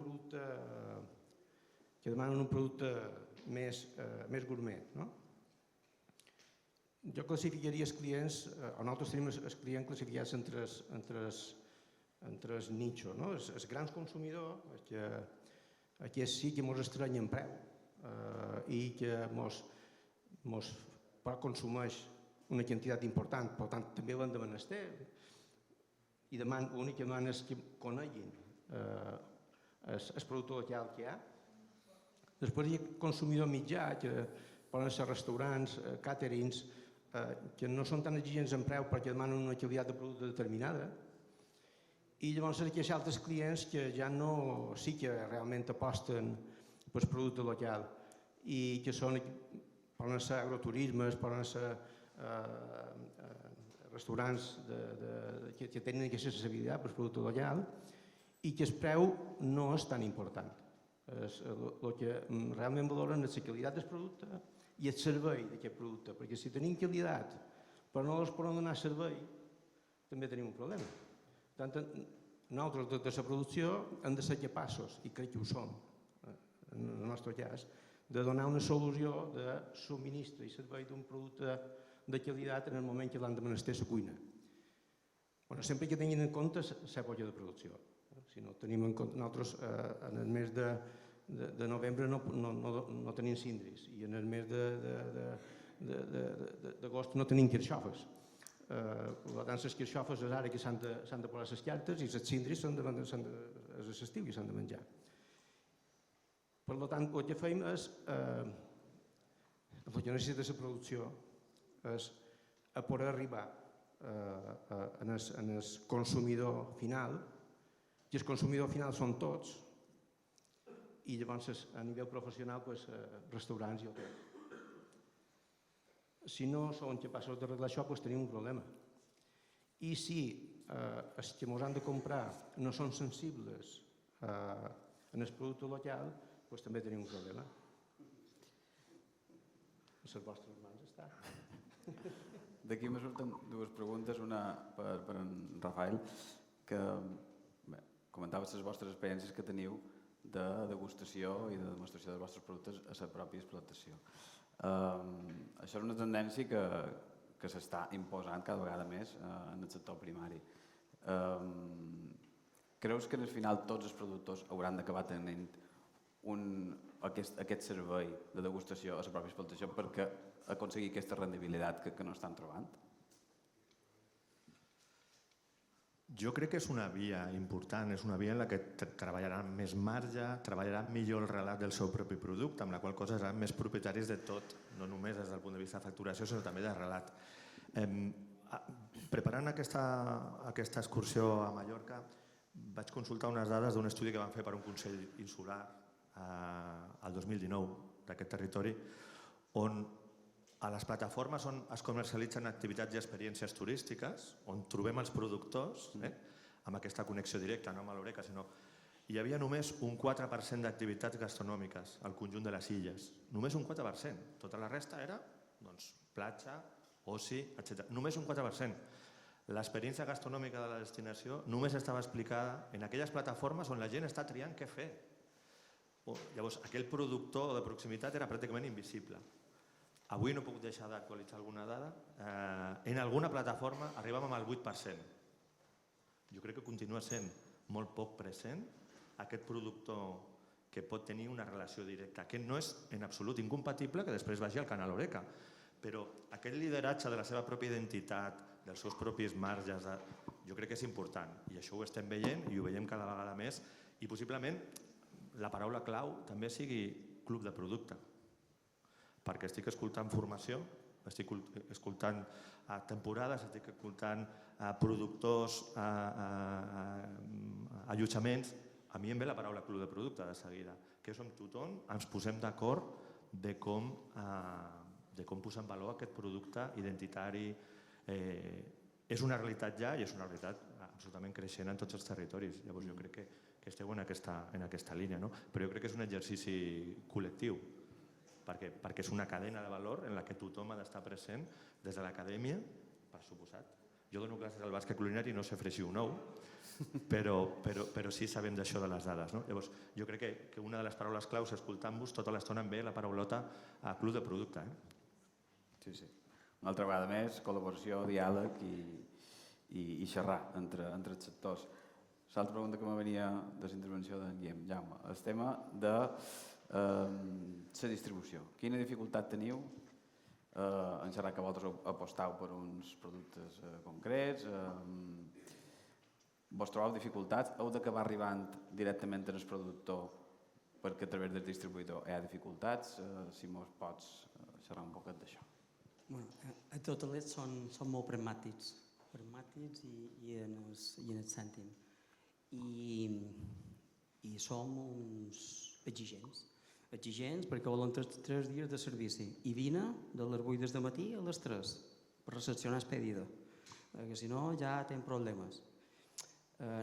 producte més gourmet. Jo classificaria els clients, o nosaltres tenim els clients classificats en tres nichos. Els grans consumidors, que sí que ens estrenyen preu i que ens consumeix una quantitat important, per tant també l'hem de menester, i l'únic que demana és que coneguin el producte local que hi ha. Després hi ha consumidor mitjà, que poden ser restaurants, càterings, que no són tan exigents en preu perquè demanen una qualitat de producte determinada. I llavors hi ha altres clients que ja no sí que realment aposten pel producte local i que poden ser agroturismes, poden ser restaurants que tenen aquesta sensibilitat pel producte local i que el preu no és tan important. El que realment valoren és la qualitat del producte i el servei d'aquest producte, perquè si tenim qualitat però no els podem donar servei, també tenim un problema. Per tant, nosaltres de la producció hem de ser capaços, i crec que ho som, en el nostre cas, de donar una solució de subministre i servei d'un producte de qualitat en el moment que l'han de menester a la cuina. Sempre que tinguin en compte l'època de producció. Si no tenim en compte, nosaltres en el mes de novembre no tenim cindris i en el mes d'agost no tenim carxofes. Per tant, les carxofes és ara que s'han de posar les cartes i les cindris és l'estiu que s'han de menjar. Per tant, el que fem és, el que necessita la producció és a poder arribar en el consumidor final, i el consumidor final són tots, i llavors a nivell professional restaurants i hotels. Si no som capaços d'arreglar això, tenim un problema. I si els que ens han de comprar no són sensibles en el producte local, també tenim un problema. A les vostres mans està. D'aquí me surten dues preguntes, una per en Rafael, que comentaves les vostres experiències que teniu de degustació i de demostració dels vostres productes a la pròpia explotació. Això és una tendència que s'està imposant cada vegada més en el sector primari. Creus que al final tots els productors hauran d'acabar tenint aquest servei de degustació a la pròpia explotació perquè aconseguir aquesta rendibilitat que no estan trobant? Jo crec que és una via important, és una via en la que treballaran més marge, treballaran millor el relat del seu propi producte, amb la qual cosa seran més propietaris de tot, no només des del punt de vista de facturació, sinó també de relat. Preparant aquesta excursió a Mallorca, vaig consultar unes dades d'un estudi que van fer per un Consell Insular el 2019 d'aquest territori, on a les plataformes on es comercialitzen activitats i experiències turístiques, on trobem els productors, amb aquesta connexió directa, no amb l'Horeca, sinó hi havia només un 4% d'activitats gastronòmiques al conjunt de les illes. Només un 4%. Tota la resta era platja, oci, etc. Només un 4%. L'experiència gastronòmica de la destinació només estava explicada en aquelles plataformes on la gent està triant què fer. Llavors, aquell productor de proximitat era pràcticament invisible. Avui no puc deixar d'actualitzar alguna dada. En alguna plataforma arribàvem al 8%. Jo crec que continua sent molt poc present aquest productor que pot tenir una relació directa, que no és en absolut incompatible que després vagi al canal Horeca, però aquest lideratge de la seva pròpia identitat, dels seus propis marges, jo crec que és important i això ho estem veient i ho veiem cada vegada més i possiblement la paraula clau també sigui club de producte, perquè estic escoltant formació, estic escoltant temporades, estic escoltant productors, allotjaments. A mi em ve la paraula club de producte de seguida, que és on tothom ens posem d'acord de com posar en valor aquest producte identitari. És una realitat ja i és una realitat absolutament creixent en tots els territoris. Llavors jo crec que esteu en aquesta línia, però jo crec que és un exercici col·lectiu, perquè és una cadena de valor en la que tothom ha d'estar present, des de l'acadèmia, per suposat. Jo dono classes al bàsquet culinari i no sé fregir un ou, però sí sabem d'això de les dades. Llavors jo crec que una de les paraules claus, escoltant-vos, tota l'estona em ve la paraulota club de producte. Sí. Una altra vegada més, col·laboració, diàleg i xerrar entre els sectors. L'altra pregunta que me venia de la intervenció d'en Guillem, Jaume, el tema de la distribució. Quina dificultat teniu en xerrar que vosaltres aposteu per uns productes concrets? Vos trobeu dificultats? Heu d'acabar arribant directament al productor perquè a través del distribuïdor hi ha dificultats? Si mos pots xerrar un poquet d'això. A tots ells són molt pragmàtics i en el cèntim. I som uns exigents perquè volen 3 dies de servici i vine de les 8 del matí a les 3 per recepcionar el pedido, perquè si no ja tenc problemes.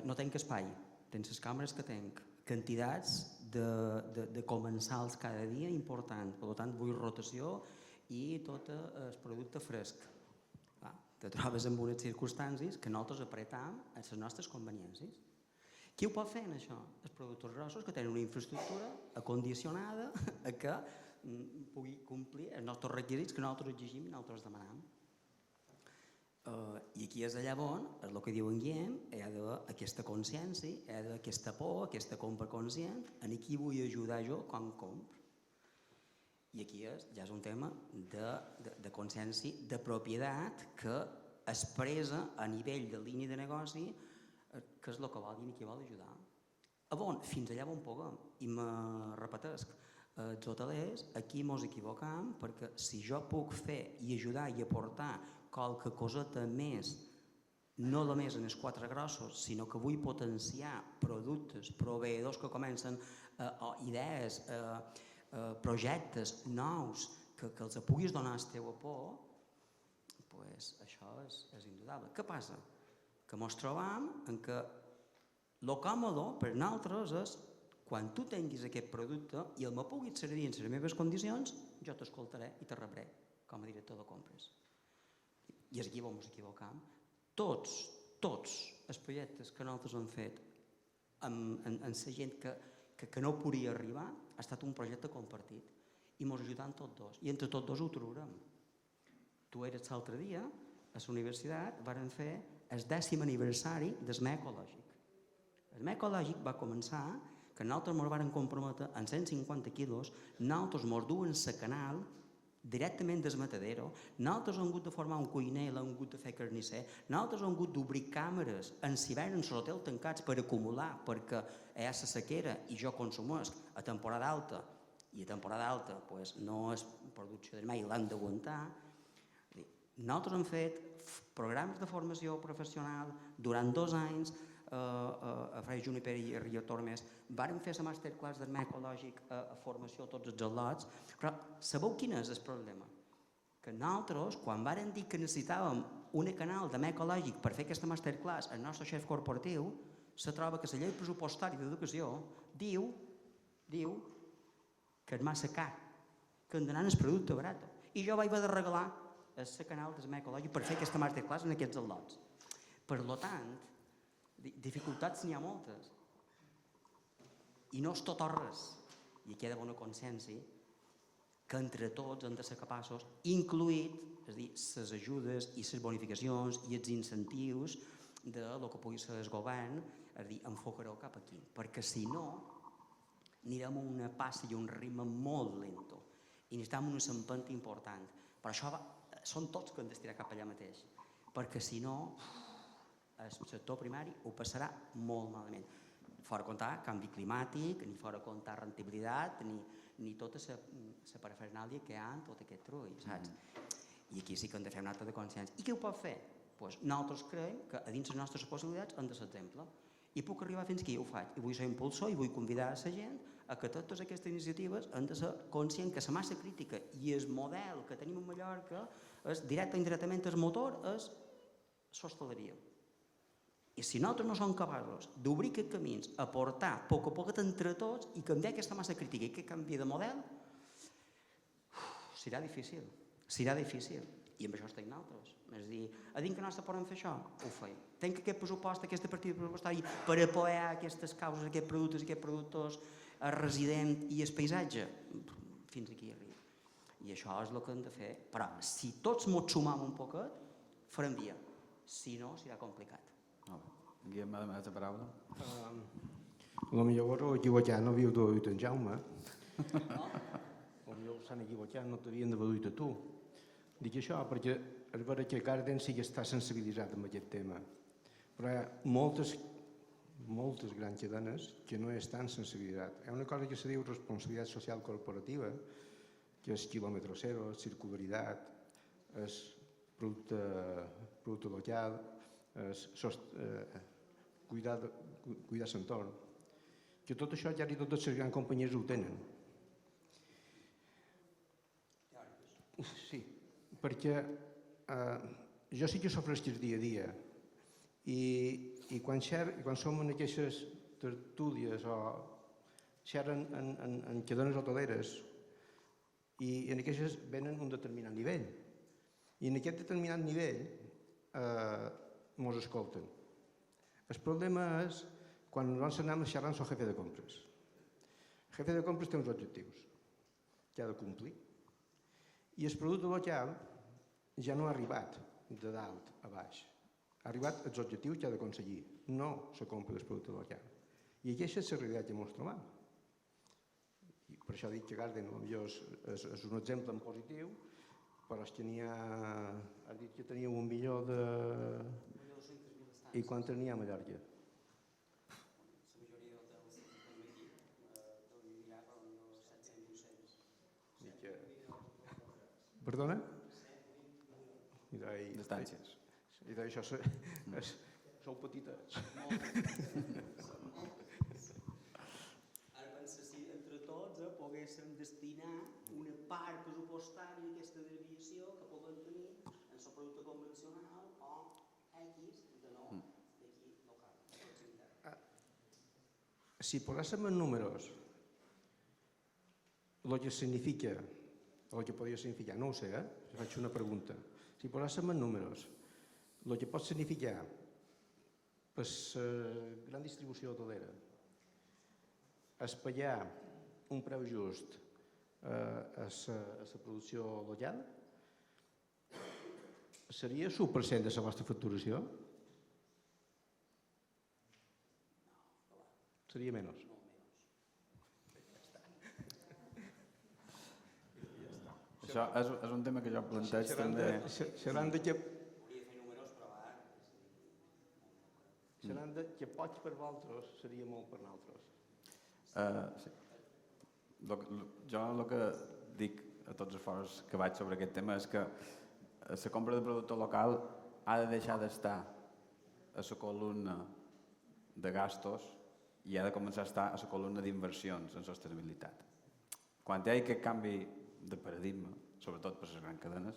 No tenc espai, tens les càmeres que tenc, quantitats de comensals cada dia important, per tant vull rotació i tot el producte fresc. Te trobes en unes circumstàncies que nosaltres apretam a les nostres conveniències. Qui ho pot fer en això? Els productors grossos que tenen una infraestructura acondicionada a que pugui complir els nostres requisits que nosaltres exigim i nosaltres demanem. I aquí és allà on, és el que diu en Guillem, hi ha d'aquesta consciència, hi ha d'aquesta por, aquesta compra conscient, en qui vull ajudar jo quan compro. I aquí ja és un tema de consciència, de propietat que expressa a nivell de línia de negoci què és el que vol i qui vol ajudar. Fins allà on puguem. I me repetesc, els hotelers aquí ens equivocam perquè si jo puc fer i ajudar i aportar qualque coseta més, no només en els 4 grossos, sinó que vull potenciar productes, proveïdors que comencen idees, projectes nous que els puguis donar el teu por, això és indudable. Què passa? Que ens trobam en que el còmode per nosaltres és quan tu tinguis aquest producte i el me puguis servir en les meves condicions, jo t'escoltaré i te rebré com a director de compres. I és aquí on ens equivocam. Tots els projectes que nosaltres hem fet amb la gent que no podia arribar ha estat un projecte compartit i ens ajudem tots dos i entre tots dos ho trobarem. Tu eres l'altre dia a la universitat, varen fer el 10è aniversari del MEC ecològic. El MEC ecològic va començar que nosaltres ens vam comprometre en 150 quilos, nosaltres ens duen la canal directament del matadero, nosaltres hem hagut de formar un cuiner, hem hagut de fer carnisser, nosaltres hem hagut d'obrir càmeres en l'hivern en els hotels tancats per acumular, perquè hi ha la sequera i jo consumesc a temporada alta, i a temporada alta no és producció de mai, l'han d'aguantar. Nosaltres hem fet programes de formació professional durant 2 anys a Fray Juniper i a Rio Tormes. Vàrem fer la masterclass d'armar ecològic a formació a tots els al·lots, però sabeu quin és el problema? Que nosaltres, quan vàrem dir que necessitàvem un canal d'armar ecològic per fer aquesta masterclass, el nostre xef corporatiu se troba que la llei pressupostària d'educació diu que és massa car, que en donen el producte barat. I jo vaig haver de regalar el canal d'armar ecològic per fer aquesta masterclass en aquests al·lots. Per tant, dificultats n'hi ha moltes. I no és tot o res. I aquí hi ha d'haver una consciència que entre tots hem de ser capaços, incluït, és a dir, les ajudes i les bonificacions i els incentius del que pugui ser el govern, és a dir, enfocar-ho cap aquí. Perquè si no, anirem a una passa i un ritme molt lento. I necessitem una empenta important. Per això són tots que han d'estirar cap allà mateix. Perquè si no, el sector primari ho passarà molt malament. Fora comptar canvi climàtic, ni fora comptar rendibilitat, ni tota la parafernàlia que hi ha en tot aquest trull, saps? I aquí sí que hem de fer un acte de consciència. I què ho pot fer? Nosaltres creiem que a dins les nostres possibilitats hem de ser exemple. I puc arribar fins aquí, ho faig. I vull ser impulsor i vull convidar a la gent a que totes aquestes iniciatives han de ser conscients que la massa crítica i el model que tenim a Mallorca és directe o indirectament el motor és l'hostaleria. I si nosaltres no som capaços d'obrir aquests camins, aportar poc a poc entre tots i canviar aquesta massa crítica i aquest canvi de model, serà difícil. Serà difícil. I amb això estem nosaltres. És a dir, a dir que no se podem fer això, ho feim. Tenc aquest pressupost, aquesta partida pressupostària per apoyar aquestes causes, aquests productors, el resident i el paisatge. Fins aquí arriba. I això és el que hem de fer. Però si tots ens sumam un poquet, farem via. Si no, serà complicat. Guillem, m'ha demanat la paraula. Potser equivocat no havíeu d'haver duit en Jaume. Potser s'han equivocat, no t'havien d'haver duit a tu. Dic això perquè és vera que Garden sí que està sensibilitzat amb aquest tema, però hi ha moltes grans cadenes que no estan sensibilitzats. Hi ha una cosa que se diu responsabilitat social corporativa, que és quilòmetre zero, circularitat, és producte local, cuidar l'entorn, que tot això ja ni totes les grans companyies ho tenen. Sí, perquè jo sí que sofreixo el dia a dia i quan som en aquestes tertúlies o xerren en cadenes hoteleres i en aquestes venen un determinat nivell i en aquest determinat nivell ens escolten. El problema és quan nosaltres anem xerrant amb el jefe de compres. El jefe de compres té uns objectius que ha de complir i el producte local ja no ha arribat de dalt a baix. Ha arribat als objectius que ha d'aconseguir, no la compra del producte local. I aquesta és la realitat que ens trobem. I per això dic que Garden és un exemple en positiu, però és que n'hi ha... Has dit que tenia 1 milió de... I quantes n'hi ha a Mallorca? La majoria d'hotels que tenim aquí deuen mirar per uns 700-800. Perdona? Distàncies. I d'això sou petites. Ara pensa si entre tots poguéssim destinar una part pressupostària a aquesta desviació que poden tenir en el producte convencional o X de nou d'aquí local. Si poséssim en números el que significa, o el que podria significar, no ho sé, faig una pregunta. Si poséssim en números el que pot significar per la gran distribució hotelera espaiar un preu just a la producció local, seria l'1% de la vostra facturació? Seria menys. això és un tema que jo planteig també. Seran de que... Seran de que pots per vosaltres seria molt per nosaltres. Sí. Jo el que dic a tots els forts que vaig sobre aquest tema és que la compra de producte local ha de deixar d'estar a la columna de gastos i ha de començar a estar a la columna d'inversions en sostenibilitat. Quan hi ha aquest canvi de paradigma, sobretot per les grans cadenes,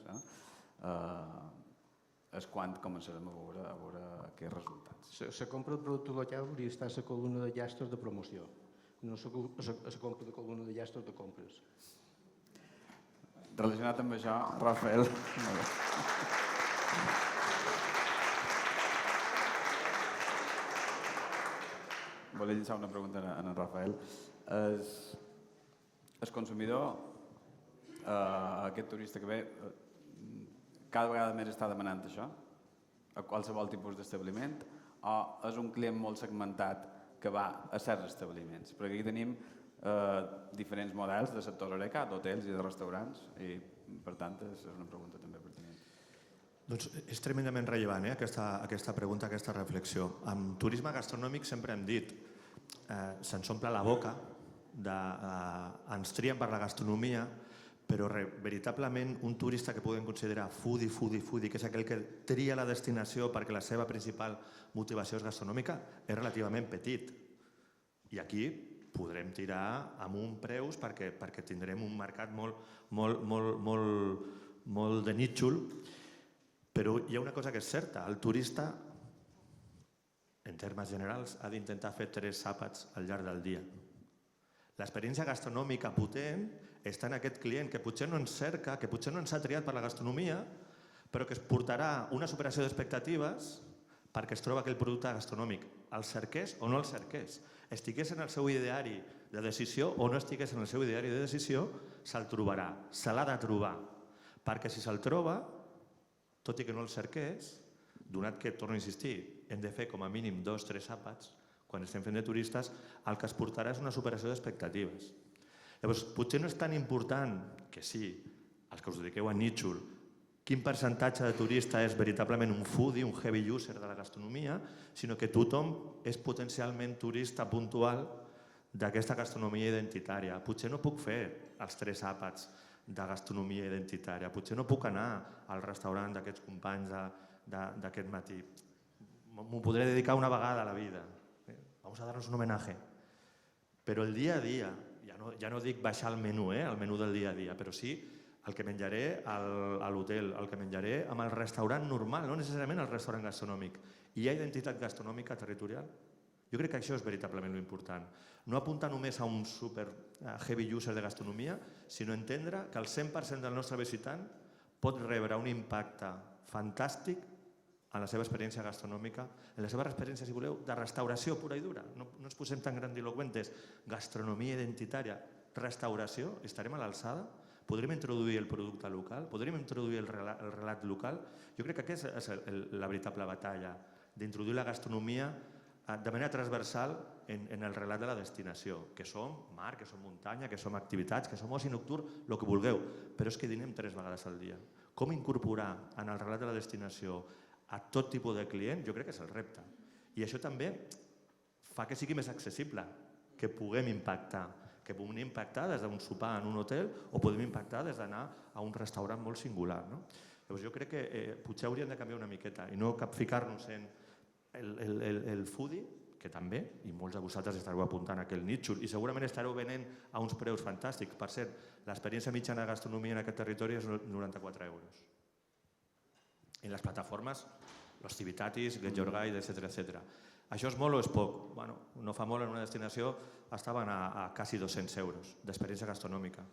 és quan començarem a veure aquests resultats. La compra de producte local hauria d'estar a la columna de gastos de promoció, no a la compra de columna de gastos de compres. Relacionat amb això, Rafael... Volia llançar una pregunta a en Rafael. El consumidor, aquest turista que ve, cada vegada més està demanant això, a qualsevol tipus d'establiment, o és un client molt segmentat que va a certs establiments? Perquè aquí tenim diferents models de sectors Horeca, d'hotels i de restaurants, i per tant és una pregunta també pertinent. Doncs és tremendament rellevant aquesta pregunta, aquesta reflexió. Amb turisme gastronòmic sempre hem dit, se'ns omple la boca, ens trien per la gastronomia, però veritablement un turista que podem considerar foodie, que és aquell que tria la destinació perquè la seva principal motivació és gastronòmica, és relativament petit. I aquí podrem tirar amunt preus perquè tindrem un mercat molt de nítxol, però hi ha una cosa que és certa, el turista, en termes generals, ha d'intentar fer 3 àpats al llarg del dia. L'experiència gastronòmica potent està en aquest client que potser no ens cerca, que potser no ens ha triat per la gastronomia, però que es portarà una superació d'expectatives perquè es troba aquell producte gastronòmic. El cerqués o no el cerqués, estigués en el seu ideari de decisió o no estigués en el seu ideari de decisió, se'l trobarà, se l'ha de trobar. Perquè si se'l troba, tot i que no el cerqués, donat que, torno a insistir, hem de fer com a mínim 2-3 àpats, quan estem fent de turistes, el que es portarà és una superació d'expectatives. Llavors, potser no és tan important, que sí, els que us dediqueu a nítxol, quin percentatge de turista és veritablement un foodie, un heavy user de la gastronomia, sinó que tothom és potencialment turista puntual d'aquesta gastronomia identitària. Potser no puc fer els 3 àpats de gastronomia identitària, potser no puc anar al restaurant d'aquests companys d'aquest matí. M'ho podré dedicar una vegada a la vida. Vamos a darnos un homenaje. Però el dia a dia, ja no dic baixar el menú del dia a dia, però sí el que menjaré a l'hotel, el que menjaré amb el restaurant normal, no necessàriament el restaurant gastronòmic. Hi ha identitat gastronòmica territorial? Jo crec que això és veritablement l'important. No apuntar només a un super heavy user de gastronomia, sinó entendre que el 100% del nostre visitant pot rebre un impacte fantàstic en la seva experiència gastronòmica, en la seva experiència, si voleu, de restauració pura i dura. No ens posem tan grandiloqüentes. Gastronomia identitària, restauració, estarem a l'alçada? Podrem introduir el producte local? Podrem introduir el relat local? Jo crec que aquesta és la veritable batalla, d'introduir la gastronomia de manera transversal en el relat de la destinació, que som mar, que som muntanya, que som activitats, que som oci nocturn, el que vulgueu, però és que dinem 3 vegades al dia. Com incorporar en el relat de la destinació a tot tipus de client, jo crec que és el repte. I això també fa que sigui més accessible, que puguem impactar des d'un sopar en un hotel o podem impactar des d'anar a un restaurant molt singular. Llavors jo crec que potser hauríem de canviar una miqueta i no capficar-nos en el foodie, que també, i molts de vosaltres estareu apuntant a aquell nítxol i segurament estareu venent a uns preus fantàstics. Per cert, l'experiència mitjana de gastronomia en aquest territori és 94 euros. En les plataformes, los Civitatis, Get Your Guide, etc. Això és molt o és poc? No fa molt en una destinació estaven a quasi 200 euros d'experiència gastronòmica.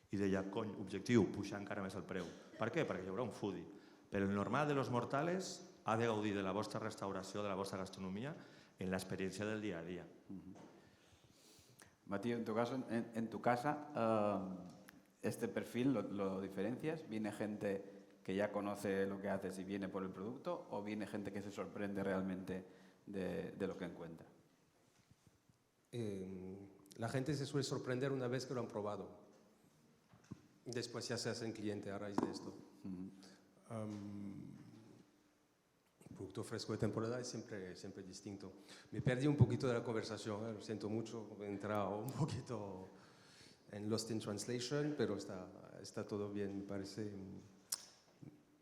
I deia, cony, objectiu, pujar encara més el preu. Per què? Perquè hi haurà un foodie. Però el normal de los mortales ha de gaudir de la vostra restauració, de la vostra gastronomia, en l'experiència del dia a dia. Matías, en tu casa, este perfil lo diferencias? ¿Viene gente que ya conoce lo que haces y viene por el producto, o viene gente que se sorprende realmente de lo que encuentra? La gente se suele sorprender una vez que lo han probado. Después ya se hacen cliente a raíz de esto. Un producto fresco de temporada es siempre distinto. Me perdí un poquito de la conversación, lo siento mucho, he entrado un poquito en Lost in Translation, pero está todo bien, me parece.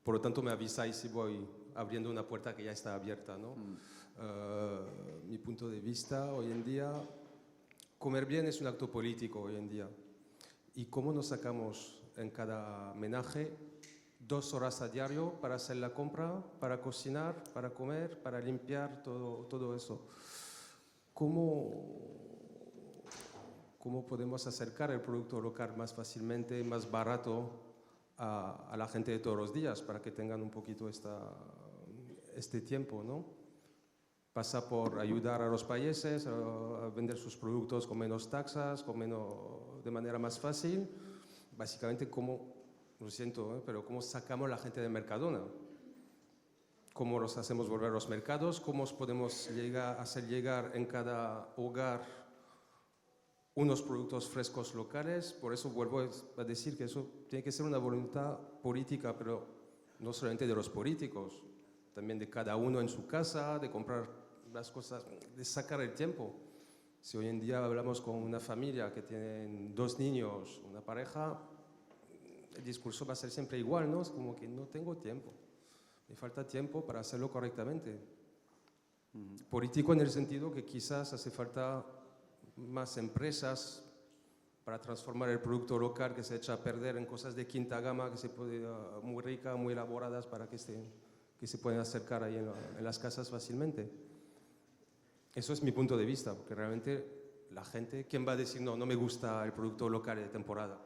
Por lo tanto, me avisáis si voy abriendo una puerta que ya está abierta, ¿no? Mi punto de vista hoy en día, comer bien es un acto político hoy en día. ¿Y cómo nos sacamos en cada menaje 2 horas a diario para hacer la compra, para cocinar, para comer, para limpiar, todo eso? ¿Cómo podemos acercar el producto local más fácilmente, más barato a la gente de todos los días para que tengan un poquito este tiempo, ¿no? Pasa por ayudar a los países a vender sus productos con menos taxas, de manera más fácil. Básicamente, lo siento, pero cómo sacamos a la gente de Mercadona, cómo los hacemos volver a los mercados, cómo podemos hacer llegar en cada hogar unos productos frescos locales. Por eso vuelvo a decir que eso tiene que ser una voluntad política, pero no solamente de los políticos, también de cada uno en su casa, de comprar las cosas, de sacar el tiempo. Si hoy en día hablamos con una familia que tiene 2 niños, una pareja, el discurso va a ser siempre igual, ¿no? Es como que no tengo tiempo, me falta tiempo para hacerlo correctamente. Político en el sentido que quizás hace falta más empresas para transformar el producto local que se echa a perder en cosas de quinta gama, muy ricas, muy elaboradas, para que se puedan acercar ahí en las casas fácilmente. Eso es mi punto de vista, porque realmente la gente, ¿quién va a decir no me gusta el producto local de temporada?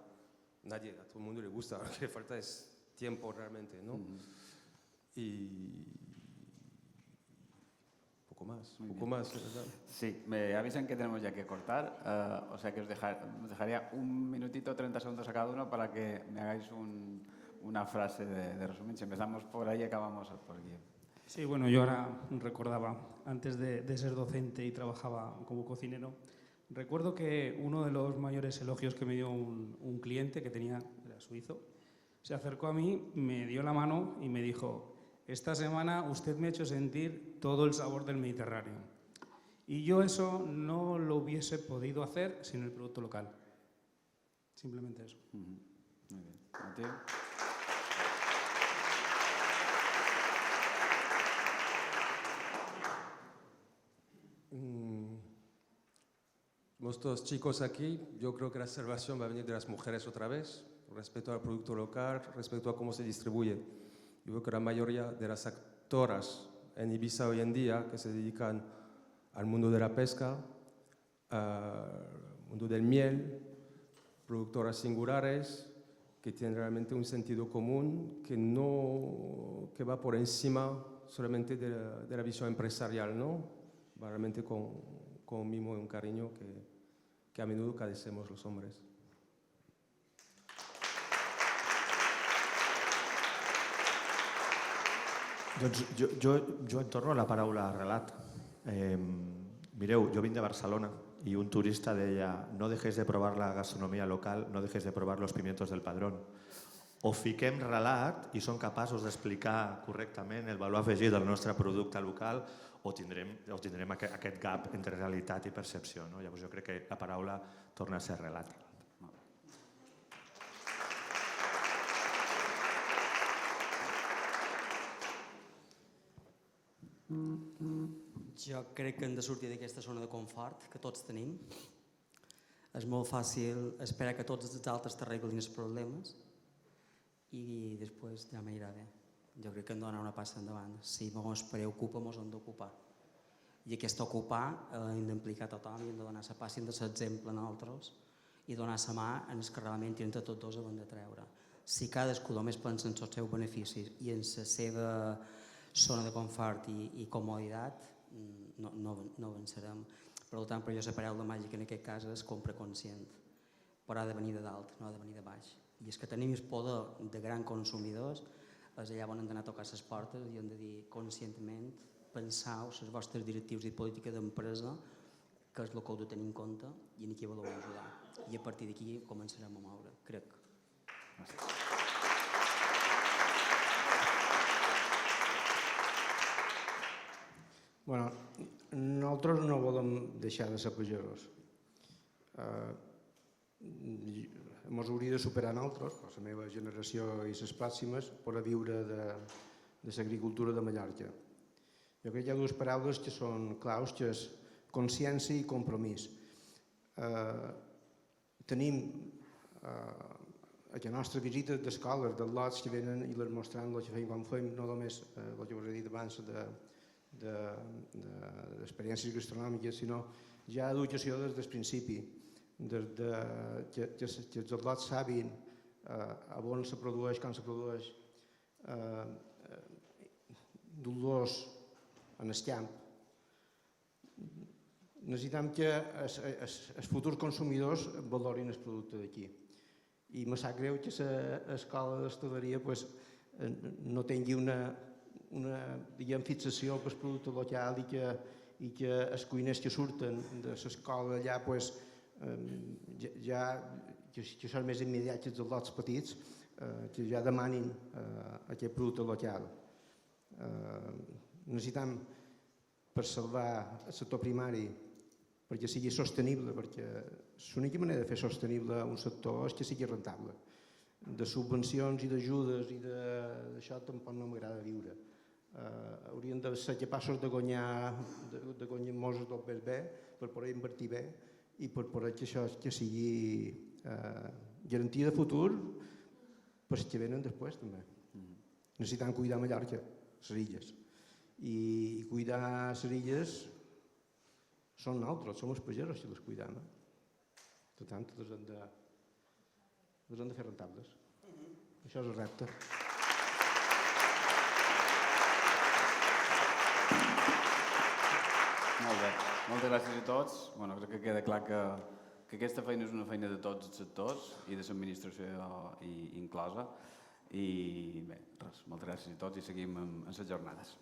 Nadie, a todo el mundo le gusta, lo que le falta es tiempo realmente, ¿no? Y poco más, ¿verdad? Sí, me avisan que tenemos ya que cortar, o sea que os dejaría un minutito, 30 segundos a cada uno para que me hagáis una frase de resumen. Si empezamos por ahí, acabamos por aquí. Sí, bueno, yo ahora recordaba, antes de ser docente y trabajaba como cocinero, recuerdo que uno de los mayores elogios que me dio un cliente que era suizo, se acercó a mí, me dio la mano y me dijo: esta semana usted me ha hecho sentir todo el sabor del Mediterráneo. Y yo eso no lo hubiese podido hacer sin el producto local. Simplemente eso. Muy bien. Mateo. Somos todos chicos aquí, yo creo que la salvación va a venir de las mujeres otra vez, respecto al producto local, respecto a cómo se distribuye. Yo creo que la mayoría de las actoras en Ibiza hoy en día que se dedican al mundo de la pesca, al mundo del miel, productoras singulares, que tienen realmente un sentido común que va por encima solamente de la visión empresarial, ¿no? Va realmente con un mimo y un cariño que a menudo carecemos los hombres. Doncs jo en torno a la paraula relat. Mireu, jo vinc de Barcelona y un turista deia: no dejéis de probar la gastronomía local, no dejéis de probar los pimientos del Padrón. O fiquem relat i som capaços d'explicar correctament el valor afegit del nostre producte local, o tindrem aquest gap entre realitat i percepció. No? Llavors jo crec que la paraula torna a ser relat. Jo crec que hem de sortir d'aquesta zona de confort que tots tenim. És molt fàcil esperar que tots els altres t'arreglin els problemes i després ja m'anirà bé. Jo crec que hem de donar una passa endavant. Si ens preocupa, ens hem d'ocupar. I aquest ocupar hem d'implicar tothom i hem de donar la passa i hem de ser exemple a nosaltres i donar la mà en els que realment entre tots dos hem de treure. Si cadascú només pensa en els seus beneficis i en la seva zona de confort i comoditat, no avançarem. Per tant, per jo la paraula màgica en aquest cas és compra conscient, però ha de venir de dalt, no ha de venir de baix. I els que tenim el poder de grans consumidors és allà on hem d'anar a tocar les portes i hem de dir conscientment: penseu les vostres directius i polítiques d'empresa, que és el que heu de tenir en compte i en qui voleu ajudar. I a partir d'aquí començarem a moure, crec. Bueno, nosaltres no volem deixar de ser pagesos. Ens hauria de superar nosaltres, la meva generació i les pròximes, per a viure de l'agricultura de Mallorca. Jo crec que hi ha dues paraules que són claus, que és consciència i compromís. Tenim a la nostra visita d'escoles, dels lots que venen i les mostrant el que fem quan fem, no només el que us he dit abans d'experiències gastronòmiques, sinó ja educació des del principi, que els lots sabin on se produeix, com se produeix, dur-los en el camp. Necessitem que els futurs consumidors valorin el producte d'aquí. I me sap greu que l'escola d'hostaleria no tingui una fixació pel producte local i que els cuiners que surten de l'escola allà que són més immediats que els lots petits, que ja demanin aquest producte local. Necessitem, per salvar el sector primari, perquè sigui sostenible, perquè l'única manera de fer sostenible un sector és que sigui rentable. De subvencions i d'ajudes i d'això tampoc no m'agrada viure. Hauríem de ser capaços de guanyar molts dobles bé per poder invertir bé i per poder que això sigui garantia de futur per als que venen després també. Necessitem cuidar Mallorca, les illes. I cuidar les illes són nosaltres, som els pagesos que les cuidem. Per tant, les hem de fer rentables. Això és el repte. Molt bé. Moltes gràcies a tots. Crec que queda clar que aquesta feina és una feina de tots els sectors i de l'administració inclosa. I bé, res, moltes gràcies a tots i seguim amb les jornades.